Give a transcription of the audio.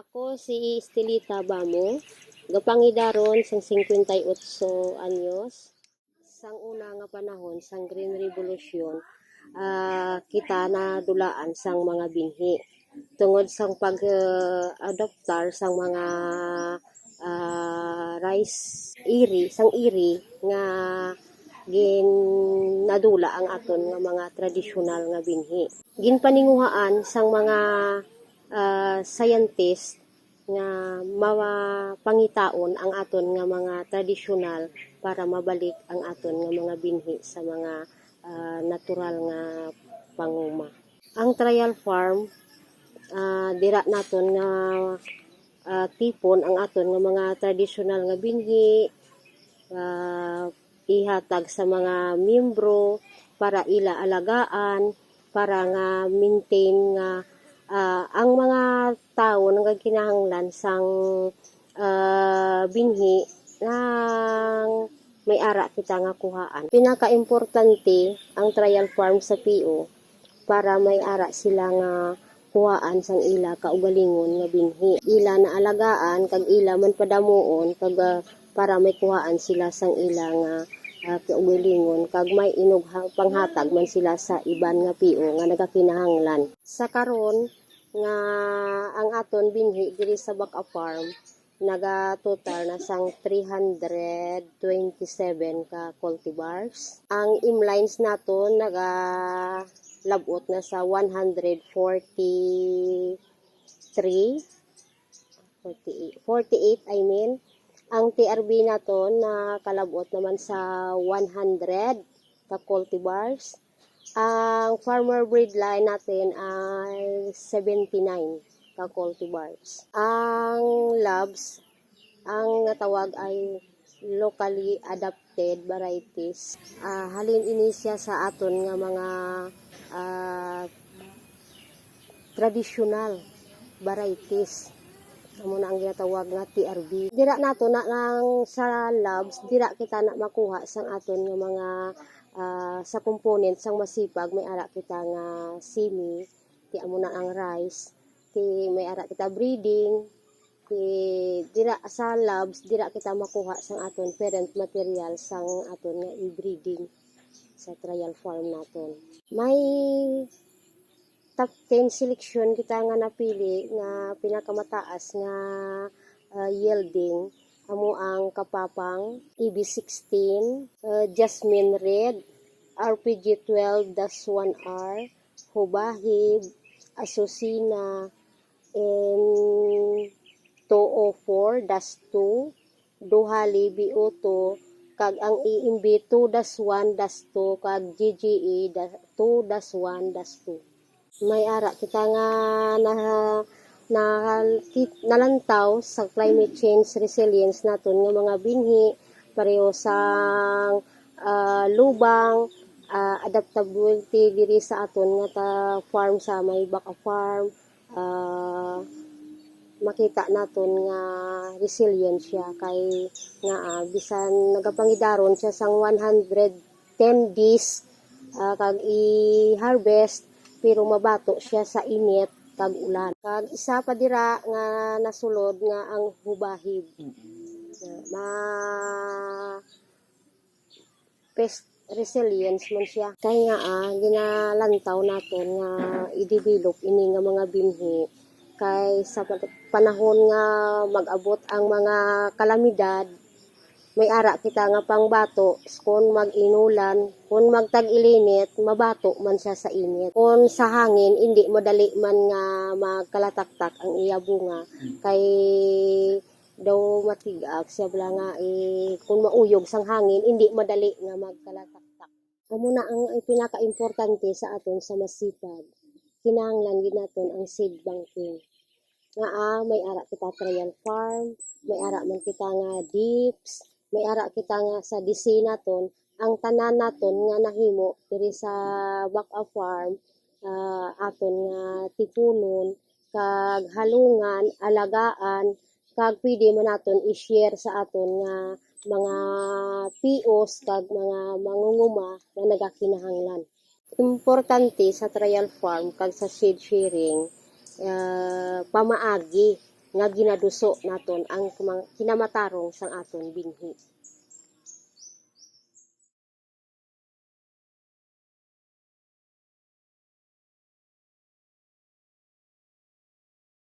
Ako si Estelita Bamo, gapangidaron sang 58 anyos. Sang una nga panahon sang Green Revolution, kita na dulaan sang mga binhi. Tungod sang pag-adoptar sang mga rice sang iri nga nadula ang aton nga mga tradisyonal nga binhi. Ginpaninguhaan sang mga scientist nga mapangitaon ang aton nga mga tradisyonal para mabalik ang aton nga mga binhi sa mga natural nga panguma. Ang trial farm, dira naton nga tipon ang aton nga mga tradisyonal nga binhi, ihatag sa mga miyembro para ila alagaan, para nga maintain nga ang mga tao nga kinahanglan sang binhi nang may ara kita nga kuhaan. Pinaka-importante ang trial farm sa PO para may ara sila nga kuhaan sang ila kaugalingon nga binhi. Ila na alagaan kag ila man padamuon kag para may kuhaan sila sang ila nga kaugalingon kag may inog panghatag man sila sa iban nga PO nga nagakinahanglan. Sa karon nga ang aton binhi diri sa Baca Farm naga-total na sang 327 ka cultivars. Ang imlines naton naga-labot na sa 48 I mean. Ang TRB naton nakalabot naman sa 100 ka cultivars. Ang farmer breed line natin ay 79 ka cultivars. Ang labs, ang natawag ay locally adapted varieties. Halin ini siya sa aton nga mga traditional varieties. Amo na ang ginatawag nga TRB. Dira nato na lang sa labs, dira kita na makuha sang aton nga mga sa component sang masipag may ara kita nga semi, ti amo na ang rice, ti may ara kita breeding, ti dira sa labs dira kita makuha sang aton parent material sang aton nga i-breeding sa trial farm naton. May top 10 selection kita nga napili nga pinakamataas nga yielding. Amo ang kapapang EB16, Jasmine Red, RPG12-1R, Hubahib, Asusina, M204-2, Duhali B02, kag ang EMB2-1-2, kag GGE2-1-2. May ara kita nga nalantaw sa climate change resilience naton nga mga binhi pareho sang lubang, adaptability diri sa aton nga farm sa may Baca Farm, makita naton nga resilient siya kay nga bisan nagapangidaron siya sang 110 days kag i-harvest pero mabato siya sa init kag ulan. Kag isa pa dira nga nasulod nga ang hubahib. Pest resilience man siya. Kaya nga ginalantaw naton nga i-develop ini nga mga binhi kay sa panahon nga mag-abot ang mga kalamidad may ara kita nga pangbato kung mag-inulan, kung magtag-ilinit, mabato man siya sa init. Kung sa hangin, hindi madali man nga magkalataktak ang iya bunga. Kay daw matigak siya bala nga kung mauyog sang hangin, hindi madali nga magkalataktak. Amo na ang pinaka-importante sa aton sa masipag. Kinahanglan gid naton ang seed banking. Nga may ara kita trial farm, may ara man kita nga dips, may ara kita nga sa DC naton, ang tanan naton nga nahimo diri sa Baca Farm, aton nga tipunon, kag halungan, alagaan, kag pwede man naton i-share sa aton nga mga POs kag mga mangunguma na nagakinahanglan. Importante sa trial farm kag sa seed sharing, pamaagi nga ginaduso naton ang kinamatarong sang aton binhi.